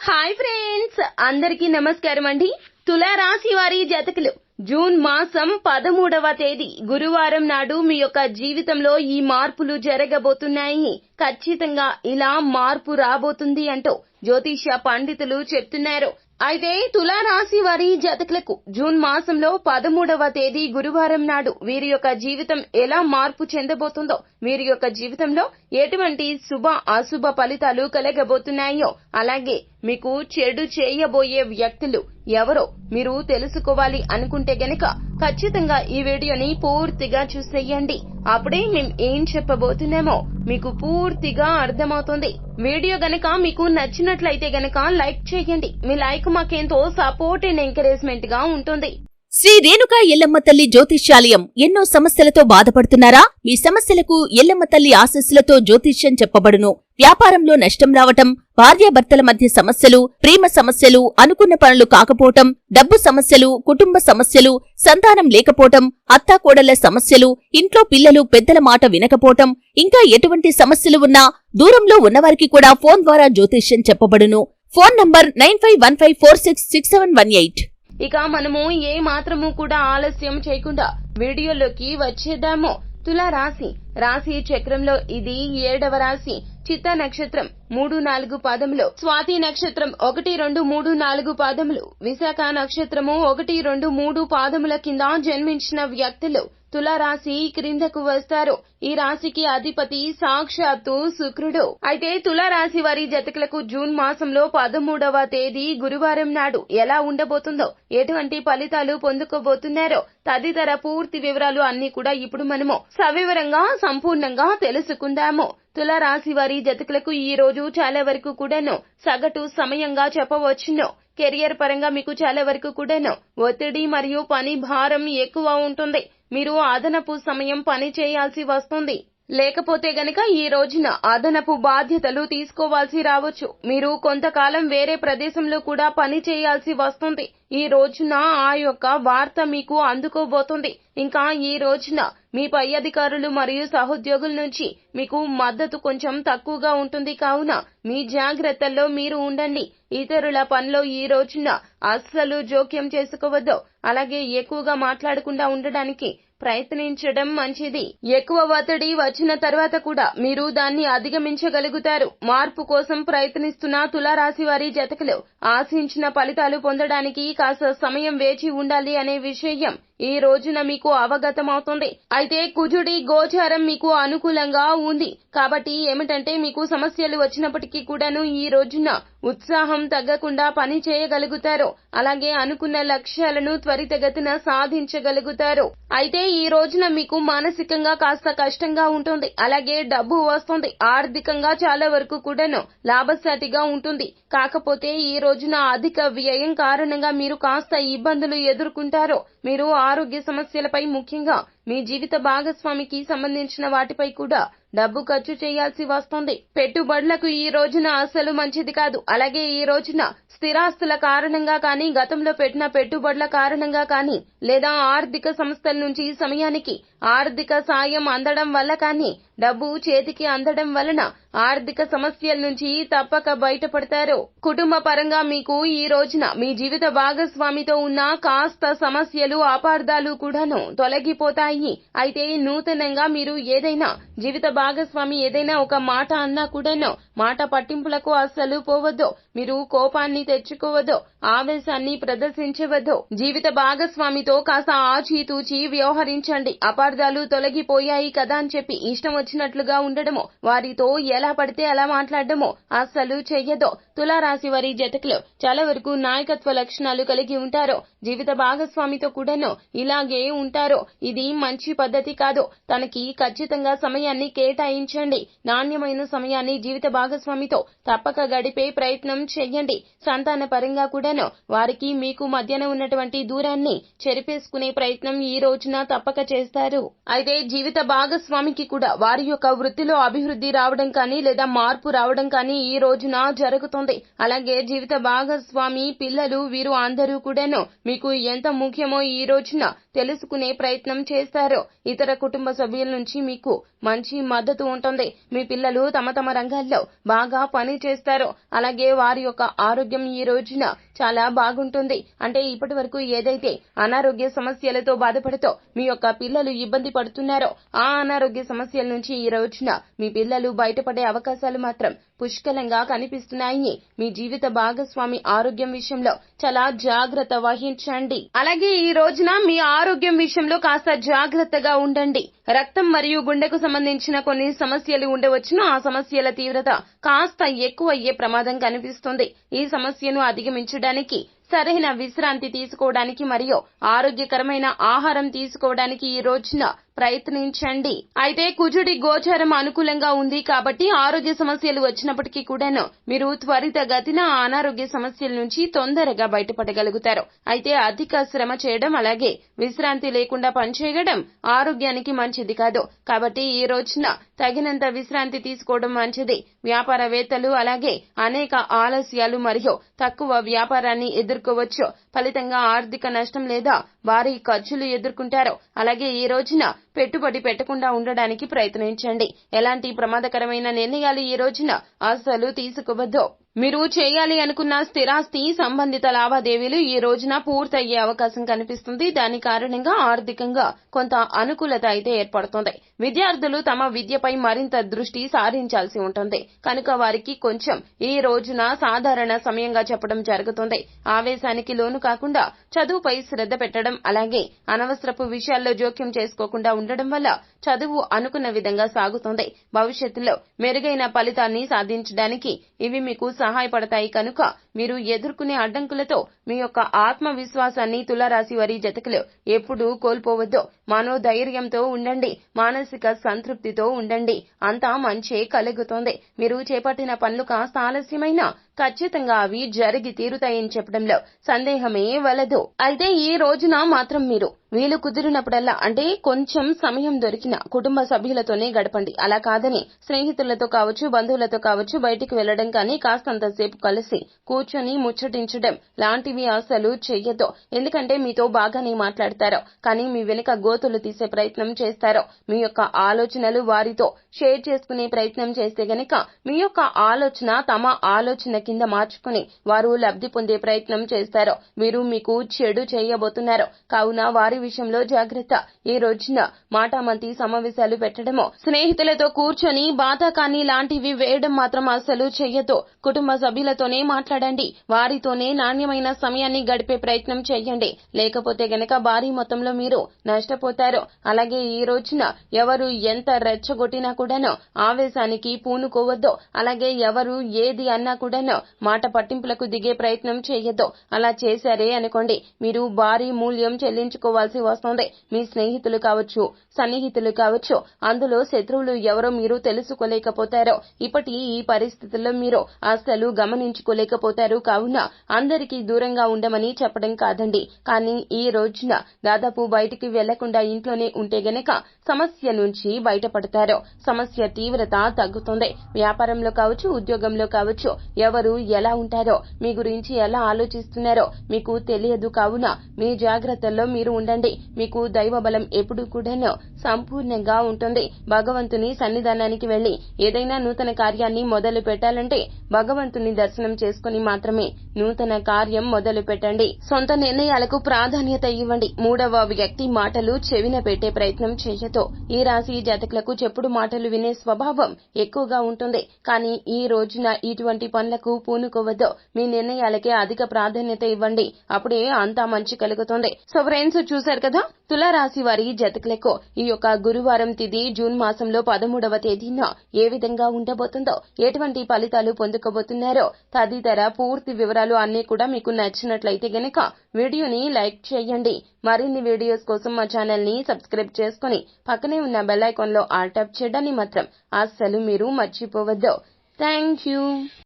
Hi friends, అందరికీ నమస్కారం అండి. తులారాశి వారి జాతకులు జూన్ మాసం 13వ తేదీ గురువారం నాడు మీ యొక్క జీవితంలో ఈ మార్పులు జరగబోతున్నాయి. ఖచ్చితంగా ఇలా మార్పు రాబోతుంది అంటూ జ్యోతిష్య పండితులు చెప్తున్నారు. అయితే తులారాశి వారి జాతకులకు జూన్ మాసంలో 13వ తేదీ గురువారం నాడు వీరి యొక్క జీవితం ఎలా మార్పు చెందబోతుందో, వీరి యొక్క జీవితంలో ఎటువంటి శుభ అశుభ ఫలితాలు కలగబోతున్నాయో, అలాగే మీకు చెడు చేయబోయే వ్యక్తులు ఎవరో మీరు తెలుసుకోవాలి అనుకుంటే గనక ఖచ్చితంగా ఈ వీడియోని పూర్తిగా చూసేయండి. అప్పుడే మేము ఏం చెప్పబోతున్నామో మీకు పూర్తిగా అర్థమవుతుంది. వీడియో గనక మీకు నచ్చినట్లయితే గనక లైక్ చేయండి. మీ లైక్ మాకెంతో సపోర్ట్ అండ్ ఎంకరేజ్మెంట్ గా ఉంటుంది. శ్రీ రేణుకా ఎల్లమ్మ తల్లి జ్యోతిష్యాలయం. ఎన్నో సమస్యలతో బాధపడుతున్నారా? మీ సమస్యలకు ఎల్లమ్మ తల్లి ఆశీస్సులతో జ్యోతిష్యం చెప్పబడును. వ్యాపారంలో నష్టం రావటం, భార్యాభర్తల మధ్య సమస్యలు, ప్రేమ సమస్యలు, అనుకున్న పనులు కాకపోవటం, డబ్బు సమస్యలు, కుటుంబ సమస్యలు, సంతానం లేకపోవటం, అత్తాకోడళ్ల సమస్యలు, ఇంట్లో పిల్లలు పెద్దల మాట వినకపోవటం, ఇంకా ఎటువంటి సమస్యలు ఉన్నా దూరంలో ఉన్నవారికి కూడా ఫోన్ ద్వారా జ్యోతిష్యం చెప్పబడును. Phone number 9515466718. ఇక మనము ఏ మాత్రము కూడా ఆలస్యం చేయకుండా వీడియోలోకి వచ్చేద్దాము. తులారాశి రాశి చక్రంలో ఇది 7వ రాశి. చిత్తా నక్షత్రం 3-4 పాదములు, స్వాతి నక్షత్రం 1-2-3-4 పాదములు, విశాఖ నక్షత్రము 1-2-3 పాదముల కింద జన్మించిన వ్యక్తులు తులారాశి క్రిందకు వస్తారు. ఈ రాశికి అధిపతి సాక్షాత్తు శుక్రుడు. అయితే తులారాశి వారి జాతకులకు జూన్ మాసంలో 13వ తేదీ గురువారం నాడు ఎలా ఉండబోతుందో, ఎటువంటి ఫలితాలు పొందుకోబోతున్నారో తదితర పూర్తి వివరాలు అన్ని కూడా ఇప్పుడు మనము సవివరంగా సంపూర్ణంగా తెలుసుకుందాము. తులారాశి వారి జాతకులకు ఈ రోజు చాలా వరకు కూడాను సగటు సమయంగా చెప్పవచ్చును. కెరియర్ పరంగా మీకు చాలా వరకు కూడాను ఒత్తిడి మరియు పని భారం ఎక్కువ ఉంటుంది. మీరు అదనపు సమయం పని చేయాల్సి వస్తుంది. లేకపోతే గనక ఈ రోజున అదనపు బాధ్యతలు తీసుకోవాల్సి రావచ్చు. మీరు కొంతకాలం వేరే ప్రదేశంలో కూడా పని చేయాల్సి వస్తుంది. ఈ రోజున ఆ యొక్క వార్త మీకు అందుకోబోతుంది. ఇంకా ఈ రోజున మీ పై అధికారులు మరియు సహోద్యోగుల నుంచి మీకు మద్దతు కొంచెం తక్కువగా ఉంటుంది. కావున మీ జాగ్రత్తల్లో మీరు ఉండండి. ఇతరుల పనిలో ఈ రోజున అస్సలు జోక్యం చేసుకోవద్దు. అలాగే ఎక్కువగా మాట్లాడకుండా ఉండడానికి ప్రయత్నించడం మంచిది. ఎక్కువ ఒత్తిడి వచ్చిన తర్వాత కూడా మీరు దాన్ని అధిగమించగలుగుతారు. మార్పు కోసం ప్రయత్నిస్తున్న తులారాశి వారి జాతకులు ఆశించిన ఫలితాలు పొందడానికి కాస్త సమయం వేచి ఉండాలి అనే విషయం ఈ రోజున మీకు అవగతమవుతుంది. అయితే కుజుడి గోచారం మీకు అనుకూలంగా ఉంది కాబట్టి ఏమిటంటే మీకు సమస్యలు వచ్చినప్పటికీ కూడాను ఈ రోజున ఉత్సాహం తగ్గకుండా పని చేయగలుగుతారు. అలాగే అనుకున్న లక్ష్యాలను త్వరితగతిన సాధించగలుగుతారు. అయితే ఈ రోజున మీకు మానసికంగా కాస్త కష్టంగా ఉంటుంది. అలాగే డబ్బు వస్తుంది. ఆర్థికంగా చాలా వరకు కూడాను లాభసాటిగా ఉంటుంది. కాకపోతే ఈ రోజున అధిక వ్యయం కారణంగా మీరు కాస్త ఇబ్బందులు ఎదుర్కొంటారు. మీరు ఆరోగ్య సమస్యలపై, ముఖ్యంగా మీ జీవిత భాగస్వామికి సంబంధించిన వాటిపై కూడా డబ్బు ఖర్చు చేయాల్సి వస్తుంది. పెట్టుబడులకు ఈ రోజున అస్సలు మంచిది కాదు. అలాగే ఈ రోజున స్థిరాస్తుల కారణంగా కానీ, గతంలో పెట్టిన పెట్టుబడుల కారణంగా కానీ, లేదా ఆర్థిక సంస్థల నుంచి సమయానికి ఆర్థిక సాయం అందడం వల్ల కానీ, డబ్బు చేతికి అందడం వలన ఆర్థిక సమస్యల నుంచి తప్పక బయటపడతారు. కుటుంబ పరంగా మీకు ఈ రోజున మీ జీవిత భాగస్వామితో ఉన్న కాస్త సమస్యలు, అపార్థాలు కూడాను తొలగిపోతాయి. అయితే నూతనంగా మీరు ఏదైనా జీవిత భాగస్వామి ఏదైనా ఒక మాట అన్నా కూడాను మాట పట్టింపులకు అస్సలు పోవద్దు. మీరు కోపాన్ని తెచ్చుకోవద్దు, ఆవేశాన్ని ప్రదర్శించవద్దు. జీవిత భాగస్వామితో కాస్త ఆచితూచి వ్యవహరించండి. అపార్థాలు తొలగిపోయాయి కదా అని చెప్పి ఇష్టం వచ్చినట్లుగా ఉండడమో, వారితో ఎలా పడితే అలా మాట్లాడడమో అస్సలు చెయ్యదు. తులారాశి వారి జాతకులు చాలా వరకు నాయకత్వ లక్షణాలు కలిగి ఉంటారు. జీవిత భాగస్వామితో కూడాను ఇలాగే ఉంటారు. ఇది మంచి పద్ధతి కాదు. తనకి ఖచ్చితంగా సమయాన్ని కేటాయించండి. నాణ్యమైన సమయాన్ని జీవిత భాగస్వామితో తప్పక గడిపే ప్రయత్నం చెయ్యండి. సంతాన పరంగా కూడాను వారికి మీకు మధ్యన ఉన్నటువంటి దూరాన్ని చెరిపేసుకునే ప్రయత్నం ఈ రోజున తప్పక చేస్తారు. అయితే జీవిత భాగస్వామికి కూడా వారి యొక్క వృత్తిలో అభివృద్ధి రావడం కానీ, లేదా మార్పు రావడం కానీ ఈ రోజున జరుగుతుంది. అలాగే జీవిత భాగస్వామి, పిల్లలు, వీరు అందరూ కూడాను మీకు ఎంత ముఖ్యమో ఈ రోజున తెలుసుకునే ప్రయత్నం చేస్తారు. చేస్తారు. ఇతర కుటుంబ సభ్యుల నుంచి మీకు మంచి మద్దతు ఉంటుంది. మీ పిల్లలు తమ తమ రంగాల్లో బాగా పని చేస్తారు. అలాగే వారి యొక్క ఆరోగ్యం ఈ రోజున చాలా బాగుంటుంది. అంటే ఇప్పటి వరకు ఏదైతే అనారోగ్య సమస్యలతో బాధపడుతూ మీ యొక్క పిల్లలు ఇబ్బంది పడుతున్నారో ఆ అనారోగ్య సమస్యల నుంచి ఈ రోజున మీ పిల్లలు బయటపడే అవకాశాలు మాత్రం పుష్కలంగా కనిపిస్తున్నాయి. మీ జీవిత భాగస్వామి ఆరోగ్యం విషయంలో చాలా జాగ్రత్త వహించండి. అలాగే ఈ రోజున మీ ఆరోగ్యం విషయంలో కాస్త జాగ్రత్తగా ఉండండి. రక్తం మరియు గుండెకు సంబంధించిన కొన్ని సమస్యలు ఉండవచ్చును. ఆ సమస్యల తీవ్రత కాస్త ఎక్కువ అయ్యే ప్రమాదం కనిపిస్తుంది. ఈ సమస్యను అధిగమించడానికి సరైన విశ్రాంతి తీసుకోవడానికి మరియు ఆరోగ్యకరమైన ఆహారం తీసుకోవడానికి ఈ రోజున ప్రయత్నించండి. అయితే కుజుడి గోచారం అనుకూలంగా ఉంది కాబట్టి ఆరోగ్య సమస్యలు వచ్చినప్పటికీ కూడాను మీరు త్వరితగతిన అనారోగ్య సమస్యల నుంచి తొందరగా బయటపడగలుగుతారు. అయితే అధిక శ్రమ చేయడం అలాగే విశ్రాంతి లేకుండా పనిచేయడం ఆరోగ్యానికి మంచిది కాదు. కాబట్టి ఈ రోజున తగినంత విశ్రాంతి తీసుకోవడం మంచిది. వ్యాపారవేత్తలు అలాగే అనేక ఆలస్యాలు మరియు తక్కువ వ్యాపారాన్ని ఎదుర్కోవచ్చు. ఫలితంగా ఆర్థిక నష్టం లేదా భారీ ఖర్చులు ఎదుర్కొంటారు. అలాగే ఈ రోజున పెట్టుబడి పెట్టకుండా ఉండడానికి ప్రయత్నించండి. ఎలాంటి ప్రమాదకరమైన నిర్ణయాలు ఈ రోజున అస్సలు తీసుకోవద్దు. మీరు చేయాలి అనుకున్న స్థిరాస్తి సంబంధిత లావాదేవీలు ఈ రోజున పూర్తయ్యే అవకాశం కనిపిస్తుంది. దాని కారణంగా ఆర్థికంగా కొంత అనుకూలత అయితే ఏర్పడుతుంది. విద్యార్థులు తమ విద్యపై మరింత దృష్టి సారించాల్సి ఉంటుంది కనుక వారికి కొంచెం ఈ రోజున సాధారణ సమయంగా చెప్పడం జరుగుతుంది. ఆవేశానికి లోను కాకుండా చదువుపై శ్రద్ధ పెట్టడం అలాగే అనవసరపు విషయాల్లో జోక్యం చేసుకోకుండా ఉండడం వల్ల చదువు అనుకున్న విధంగా సాగుతుంది. భవిష్యత్తులో మెరుగైన ఫలితాన్ని సాధించడానికి ఇవి మీకు సహాయపడతాయి కనుక మీరు ఎదుర్కొనే అడ్డంకులతో మీ యొక్క ఆత్మవిశ్వాసాన్ని తులారాశి వారి జతకులు ఎప్పుడూ కోల్పోవద్దు. మనోధైర్యంతో ఉండండి. మానసిక సంతృప్తితో ఉండండి. అంతా మంచే కలుగుతోంది. మీరు చేపట్టిన పనులు కాస్త ఆలస్యమైనా ఖచ్చితంగా అవి జరిగి తీరుతాయని చెప్పడంలో సందేహమే వలదు. అయితే ఈ రోజున మాత్రం మీరు వీలు కుదిరినప్పుడల్లా అంటే కొంచెం సమయం దొరికిన కుటుంబ సభ్యులతోనే గడపండి. అలా కాదని స్నేహితులతో కావచ్చు బంధువులతో కావచ్చు బయటికి వెళ్లడం కానీ కాస్తంతసేపు కలిసి కూర్చొని ముచ్చటించడం లాంటివి అసలు చెయ్యొద్దు. ఎందుకంటే మీతో బాగానే మాట్లాడతారో కానీ మీ వెనుక గోతులు తీసే ప్రయత్నం చేస్తారో మీ యొక్క ఆలోచనలు వారితో షేర్ చేసుకునే ప్రయత్నం చేస్తే గనక మీ యొక్క ఆలోచన తమ ఆలోచన కింద మార్చుకుని వారు లబ్ధి పొందే ప్రయత్నం చేస్తారో వీరు మీకు చెడు చేయబోతున్నారు. కావున వారి విషయంలో జాగ్రత్త. ఈ రోజున మాటామంతి సమావేశాలు పెట్టడమో స్నేహితులతో కూర్చొని బాతాకాని లాంటివి వేయడం మాత్రం అసలు చెయ్యొద్దు. కుటుంబ సభ్యులతోనే మాట్లాడండి. వారితోనే నాణ్యమైన సమయాన్ని గడిపే ప్రయత్నం చేయండి. లేకపోతే గనక భారీ మొత్తంలో మీరు నష్టపోతారు. అలాగే ఈ రోజున ఎవరు ఎంత రెచ్చగొట్టినా కూడాను ఆవేశానికి పూనుకోవద్దు. అలాగే ఎవరు ఏది అన్నా కూడాను మాట పట్టింపులకు దిగే ప్రయత్నం చేయొద్దు. అలా చేశారే అనుకోండి మీరు భారీ మూల్యం చెల్లించుకోవాల్సి వస్తుంది. మీ స్నేహితులు కావచ్చు సన్నిహితులు కావచ్చు అందులో శత్రువులు ఎవరో మీరు తెలుసుకోలేకపోతారో ఇప్పటి ఈ పరిస్థితుల్లో మీరు అస్సలు గమనించుకోలేకపోతారు. కావున అందరికీ దూరంగా ఉండమని చెప్పడం కాదండి. కానీ ఈ రోజున దాదాపు బయటికి వెళ్లకుండా ఇంట్లోనే ఉంటే గనక సమస్య నుంచి బయటపడతారు. సమస్య తీవ్రత తగ్గుతుంది. వ్యాపారంలో కావచ్చు ఉద్యోగంలో కావచ్చు ఎవరు ఎలా ఉంటారో మీ గురించి ఎలా ఆలోచిస్తున్నారో మీకు తెలియదు. కావున మీ జాగ్రత్తల్లో మీరు ఉండండి. మీకు దైవ బలం ఎప్పుడు కూడాను సంపూర్ణంగా ఉంటుంది. భగవంతుని సన్నిధానానికి వెళ్లి ఏదైనా నూతన కార్యాన్ని మొదలు పెట్టాలంటే భగవంతుని దర్శనం చేసుకుని మాత్రమే నూతన కార్యం మొదలు పెట్టండి. సొంత నిర్ణయాలకు ప్రాధాన్యత ఇవ్వండి. మూడవ వ్యక్తి మాటలు చెవిన పెట్టే ప్రయత్నం చేయొద్దు. ఈ రాశి జాతకులకు చెప్పుడు మాటలు వినే స్వభావం ఎక్కువగా ఉంటుంది. కానీ ఈ రోజున ఇటువంటి పనులకు పూనుకోవద్దు. మీ నిర్ణయాలకే అధిక ప్రాధాన్యత ఇవ్వండి. అప్పుడే అంతా మంచి కలుగుతుంది. సో ఫ్రెండ్స్ చూశారు కదా తులారాశి వారి జాతకులకు ఈ యొక్క గురువారం తిథి జూన్ మాసంలో 13వ తేదీన ఏ విధంగా ఉండబోతుందో ఎటువంటి ఫలితాలు పొందుకోబోతున్నారో తదితర పూర్తి వివరాలు అన్ని కూడా మీకు నచ్చినట్లయితే గనక వీడియోని లైక్ చేయండి. మరిన్ని వీడియోస్ కోసం మా ఛానల్ ని సబ్స్క్రైబ్ చేసుకుని పక్కనే ఉన్న బెల్ ఐకాన్ లో ఆల్ ట్యాప్ చేయడాన్ని మాత్రం అస్సలు మీరు మర్చిపోవద్దు. Thank you.